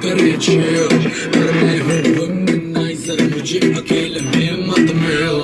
करे chill पर मैं हूँ womanizer मुझे अकेले में मत मिल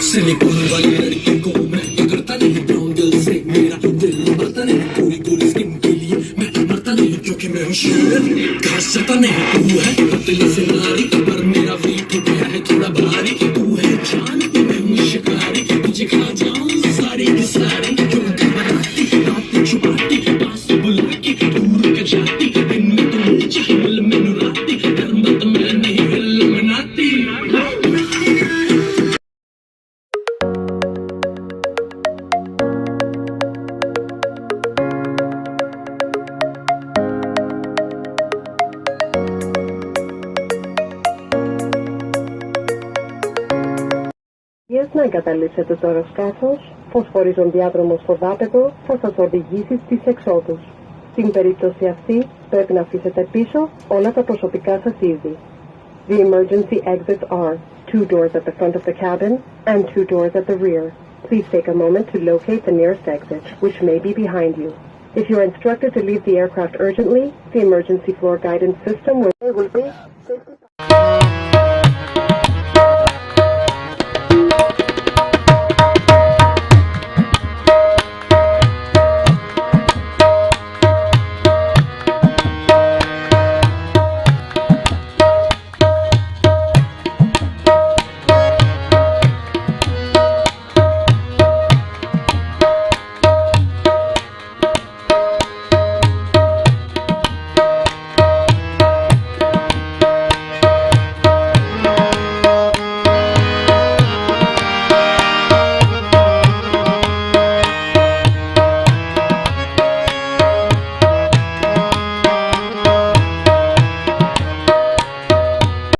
सिलिकॉन वाली लड़की को मैं करता नहीं ब्राउन दिल से मेरा दिल मरता नहीं पूरी पूरी स्किन के लिए मैं मरता नहीं क्योंकि मैं हूँ शेर घास जाता नहीं तू है पतली से नारी पर मेरा वेट हो गया है थोड़ा भारी तू है जान मैं हूँ शिकारी तुझे खा जाऊँ सारी की सारी क्यों बनाती रात छुपाती पास बुला के दूर के जाती दिन में तुम नीचे हिल में नुराती धर्म तो मैं नहीं हिल मनाती Να εγκαταλείψετε το αεροσκάφος, φωσφορίζον διάδρομος στο βάπεδο θα σας οδηγήσει στις εξόδους. Στην περίπτωση αυτή πρέπει να αφήσετε πίσω όλα τα προσωπικά σας είδη. The emergency exits are 2 doors at the front of the cabin and 2 doors at the rear. Please take a moment to locate the nearest exit, which may be behind you. If you are instructed to leave the aircraft urgently, the emergency floor guidance system will be...